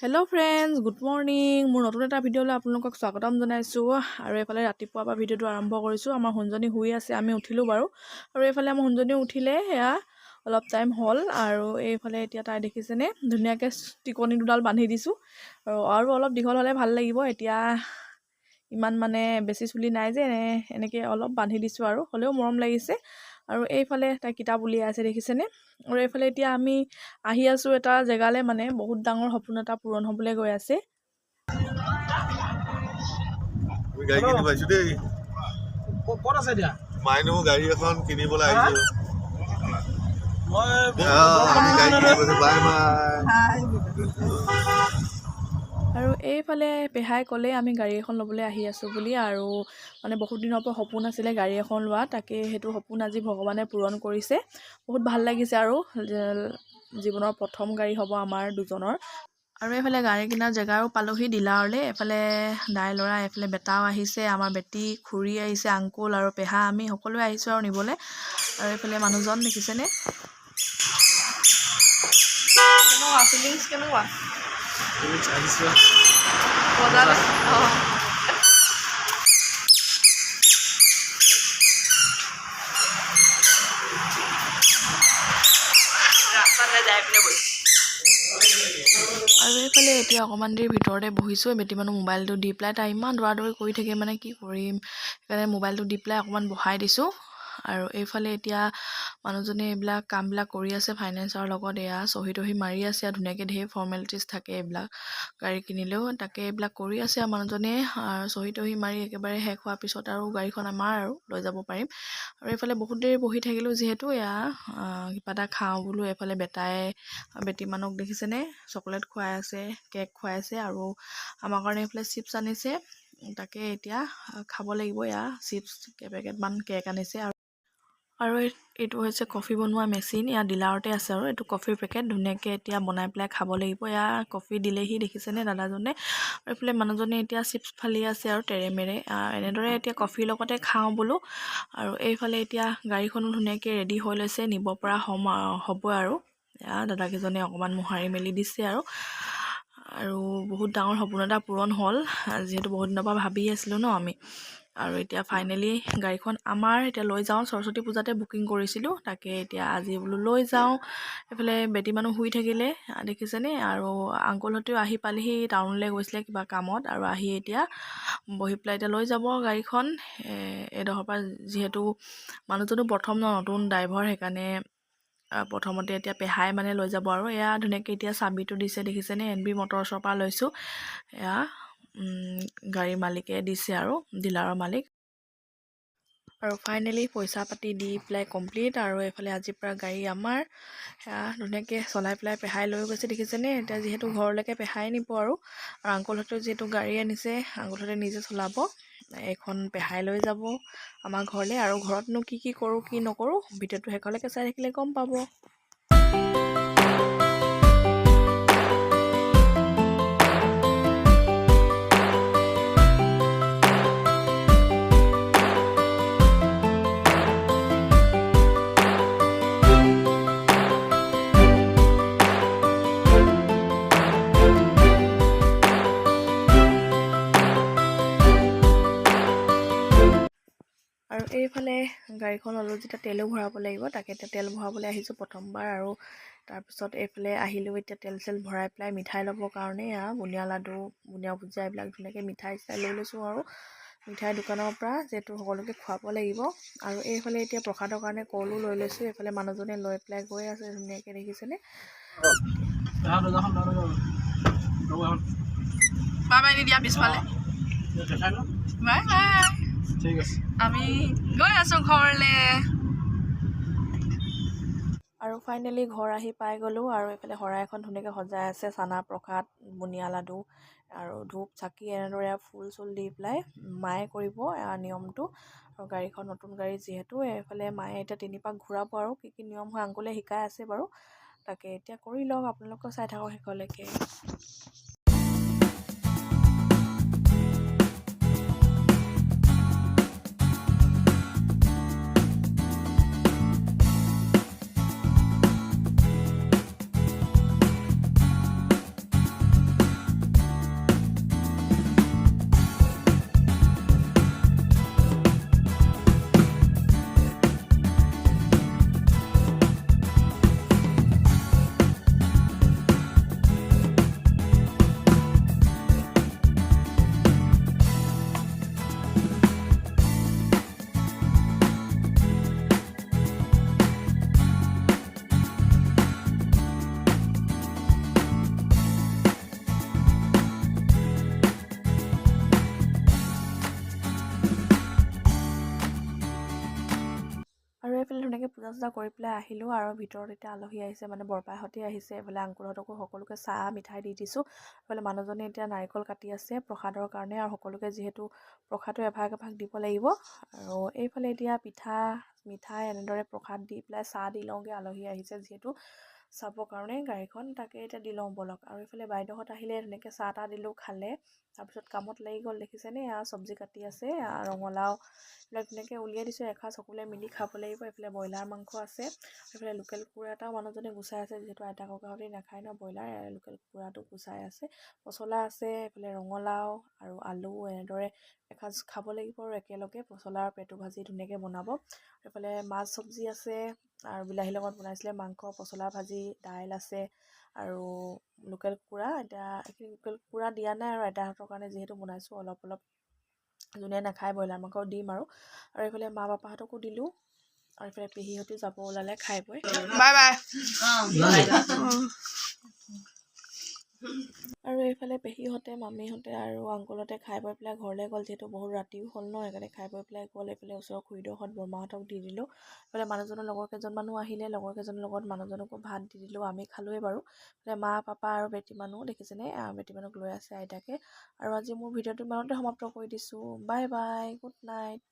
Hello' friends, good morning. মোৰ নতুন এটা ভিডিঅ'লৈ আপোনালোকক স্বাগতম জনাইছোঁ। আৰু এইফালে ৰাতিপুৱাৰ পৰা ভিডিঅ'টো আৰম্ভ কৰিছোঁ। আমাৰ সোণজনী শুই আছে, আমি উঠিলোঁ বাৰু। আৰু এইফালে আমাৰ সোণজনী উঠিলে, সেয়া অলপ টাইম হ'ল। আৰু এইফালে এতিয়া তাই দেখিছেনে ধুনীয়াকৈ টিকনি দুডাল বান্ধি দিছোঁ। আৰু অলপ দীঘল হ'লে ভাল লাগিব। এতিয়া ইমান বেছি চুলি নাই যে এনেকৈ অলপ বান্ধি দিছোঁ, আৰু হ'লেও মৰম লাগিছে। আৰু এইফালে তাই কিতাপ উলিয়াই আছে দেখিছেনে। আৰু এইফালে এতিয়া আমি আহি আছোঁ এটা জেগালৈ, বহুত ডাঙৰ সপোন এটা পূৰণ হ'বলৈ গৈ আছে। গাড়ী কিনিব আহিছোঁ দেই। ক'ত আছে এতিয়া? মাইনু গাড়ী এখন কিনিবলৈ আহিছোঁ। আৰু এইফালে পেহাই ক'লে আমি গাড়ী এখন ল'বলৈ আহি আছোঁ বুলি। আৰু বহুত দিনৰ পৰা সপোন আছিলে গাড়ী এখন লোৱা, তাকে সেইটো সপোন আজি ভগৱানে পূৰণ কৰিছে। বহুত ভাল লাগিছে, আৰু জীৱনৰ প্ৰথম গাড়ী হ'ব আমাৰ দুজনৰ। আৰু এইফালে গাড়ী কিনাৰ জেগাও পালোহি ডিলাৰলৈ। এইফালে দাই ল'ৰা, এইফালে বেটাও আহিছে, আমাৰ বেটি, খুৰী আহিছে, আংকুল আৰু পেহা, আমি সকলোৱে আহিছোঁ আৰু নিবলৈ। আৰু এইফালে মানুহজন দেখিছেনে। ফিলিংছ কেনেকুৱা? বজাৰলৈ আৰু এইফালে এতিয়া অকণমান দেৰি ভিতৰতে বহিছোঁ। বেটি মানুহ মোবাইলটো দি পেলাই, তাই ইমান দৌৰা-দৌৰি কৰি থাকে, কি কৰিম, সেইকাৰণে মোবাইলটো দি পেলাই অকণমান বহাই দিছোঁ। আৰু এইফালে এতিয়া মানুহজনে এইবিলাক কামবিলাক কৰি আছে ফাইনেন্সৰ লগত। এয়া চহী মাৰি আছে, ধুনীয়াকৈ ধেৰ ফৰ্মেলিটিজ থাকে এইবিলাক গাড়ী কিনিলেও, তাকে এইবিলাক কৰি আছে আৰু মানুহজনে। আৰু চহী মাৰি একেবাৰে শেষ হোৱাৰ পিছত আৰু গাড়ীখন আমাৰ আৰু লৈ যাব পাৰিম। আৰু এইফালে বহুত দেৰি বহি থাকিলোঁ যিহেতু, এয়া কিবা এটা খাওঁ বোলো। এইফালে বেটি মানুহক দেখিছেনে চকলেট খুৱাই আছে, কেক খুৱাই আছে, আৰু আমাৰ কাৰণে এইফালে চিপছ আনিছে। তাকে এতিয়া খাব লাগিব। এয়া চিপছ কেইপেকেটমান, কেক আনিছে। আৰু এইটো হৈছে কফি বনোৱা মেচিন, ইয়াৰ ডিলাৰতে আছে। আৰু এইটো কফিৰ পেকেট ধুনীয়াকৈ এতিয়া বনাই পেলাই খাব লাগিব। এয়া কফি দিলেহি দেখিছেনে দাদাজনে। আৰু এইফালে মানুহজনে এতিয়া চিপছ ফালি আছে আৰু তেৰেমেৰে। এনেদৰে এতিয়া কফিৰ লগতে খাওঁ বোলো। আৰু এইফালে এতিয়া গাড়ীখনো ধুনীয়াকৈ ৰেডি হৈ লৈছে, নিব পৰা হ'ব আৰু। দাদাকেইজনে অকণমান মোহাৰি মেলি দিছে। আৰু বহুত ডাঙৰ সপোন এটা পূৰণ হ'ল, যিহেতু বহুত দিনৰ পৰা ভাবি আছিলোঁ ন আমি। আৰু এতিয়া ফাইনেলি গাড়ীখন আমাৰ। এতিয়া লৈ যাওঁ, সৰস্বতী পূজাতে বুকিং কৰিছিলোঁ, তাকে এতিয়া আজি বোলো লৈ যাওঁ। এইফালে বেটি মানুহ শুই থাকিলে দেখিছেনে। আৰু আংকুলহঁতেও আহি পালেহি, টাউনলৈ গৈছিলে কিবা কামত। আৰু আহি এতিয়া বহি পেলাই এতিয়া লৈ যাব গাড়ীখন এইডোখৰ পৰা। যিহেতু মানুহজনো প্ৰথম নতুন ড্ৰাইভাৰ, সেইকাৰণে প্ৰথমতে এতিয়া পেহাই লৈ যাব। আৰু এয়া ধুনীয়াকৈ এতিয়া চাবিটো দিছে দেখিছেনে, NB মটৰ্ছৰ পৰা লৈছোঁ। এয়া গাড়ীৰ মালিকে দিছে, আৰু ডিলাৰৰ মালিক। আৰু ফাইনেলি পইচা পাতি দি পেলাই কমপ্লিট। আৰু এইফালে আজিৰ পৰা গাড়ী আমাৰ। ধুনীয়াকৈ চলাই পেলাই পেহাই লৈ গৈছে দেখিছেনে। এতিয়া যিহেতু ঘৰলৈকে পেহাই নিব। আৰু আংকুলহঁতেও যিহেতু গাড়ী আনিছে, আংকুলহঁতে নিজে চলাব। এইখন পেহাই লৈ যাব আমাৰ ঘৰলৈ। আৰু ঘৰতনো কি কৰোঁ কি নকৰোঁ, ভিডিঅ'টো শেষলৈকে চাই থাকিলে গম পাব। আৰু এইফালে গাড়ীখন ল'লোঁ যেতিয়া তেলো ভৰাব লাগিব, তাকে এতিয়া তেল ভৰাবলৈ আহিছোঁ প্ৰথমবাৰ। আৰু তাৰপিছত এইফালে আহিলোঁ এতিয়া তেল ভৰাই পেলাই মিঠাই ল'বৰ কাৰণে। বুন্দিয়া লাডু, বুন্দিয়া ভুজিয়া, এইবিলাক ধুনীয়াকৈ মিঠাই লৈ লৈছোঁ। আৰু মিঠাই দোকানৰ পৰা যিহেতু সকলোকে খুৱাব লাগিব। আৰু এইফালে এতিয়া প্ৰসাদৰ কাৰণে কলো লৈ লৈছোঁ। এইফালে মানুহজনে লৈ পেলাই গৈ আছে ধুনীয়াকৈ দেখিছেনে। দিয়া পিছফালে ঠিক আছে, আমি গৈ আছোঁ ঘৰলৈ। আৰু ফাইনেলি ঘৰ আহি পাই গ'লোঁ। আৰু এইফালে শৰাই এখন ধুনীয়াকৈ সজাই আছে, চানা প্ৰসাদ, বুন্দিয়া লাডু আৰু ধূপ চাকি এনেদৰে ফুল চুল দি পেলাই মায়ে কৰিব নিয়মটো। আৰু গাড়ীখন নতুন গাড়ী যিহেতু, এইফালে মায়ে এতিয়া 3 পাক ঘূৰাব। আৰু কি নিয়ম হয় আংকুলে শিকাই আছে বাৰু, তাকে এতিয়া কৰি লওক। আপোনালোকেও চাই থাকক শেষলৈকে। পূজা কৰি পেলাই আহিলোঁ আৰু ভিতৰত এতিয়া আলহী আহিছে মানে বৰপাহঁতে আহিছে এইফালে আংকুলহঁতকো সকলোকে চাহ মিঠাই দি দিছোঁ এইফালে মানুহজনে এতিয়া নাৰিকল কাটি আছে প্ৰসাদৰ কাৰণে আৰু সকলোকে যিহেতু প্ৰসাদটো এভাগ এভাগ দিব লাগিব আৰু এইফালে এতিয়া পিঠা মিঠাই এনেদৰে প্ৰসাদ দি পেলাই চাহ দি লওঁগৈ আলহী আহিছে যিহেতু চাবৰ কাৰণে গাড়ীখন তাকে এতিয়া দি লওঁ ব'লক আৰু এইফালে বাইদেউহঁত আহিলে ধুনীয়াকৈ চাহ তাহ দিলোঁ খালে তাৰপিছত কামত লাগি গ'ল দেখিছেনে চব্জি কাটি আছে ৰঙালাও এইবিলাক ধুনীয়াকৈ উলিয়াই দিছোঁ এসাঁজ সকলোৱে মিলি খাব লাগিব এইফালে ব্ৰইলাৰ মাংস আছে এইফালে লোকেল কুকুৰা এটাও মানুহজনে গুচাই আছে যিহেতু আইতা ককাহঁতে নাখায় ন ব্ৰইলাৰ লোকেল কুকুৰাটো গুচাই আছে পচলা আছে এইফালে ৰঙালাও আৰু আলু এনেদৰে এসাঁজ খাব লাগিব আৰু একেলগে পচলা আৰু পেটু ভাজি ধুনীয়াকৈ বনাব এইফালে মাছ চব্জি আছে আৰু বিলাহীৰ লগত বনাইছিলে মাংস পচলা ভাজি দাইল আছে আৰু লোকেল কুকুৰা এতিয়া এইখিনি লোকেল কুকুৰা দিয়া নাই আৰু আইতাহঁতৰ কাৰণে যিহেতু বনাইছোঁ অলপ অলপ যোনে নাখায় ব্ৰইলাৰ মাংস দিম আৰু এইফালে মা পাপাহঁতকো দিলোঁ আৰু এইফালে পেহীহঁতেও যাব ওলালে খাই বৈ বাই বাই আৰু এইফালে পেহীহঁতে মামীহঁতে আৰু আংকুলহঁতে খাই বৈ পেলাই ঘৰলৈ গ'ল যিহেতু বহুত ৰাতিও হ'ল ন সেইকাৰণে খাই বৈ পেলাই গ'ল এইফালে ওচৰৰ খুৰীদেউহঁত বৰমাহঁতক দি দিলোঁ এইফালে মানুহজনৰ লগৰ কেইজনমানো আহিলে লগৰ কেইজনৰ লগত মানুহজনকো ভাত দি দিলোঁ আমি খালোঁৱেই বাৰু এইফালে মা পাপা আৰু বেটী মানুহ দেখিছেনে বেটী মানুহক লৈ আছে আইতাকে আৰু আজি মোৰ ভিডিঅ'টো ইমানতে সমাপ্ত কৰি দিছোঁ বাই বাই গুড নাইট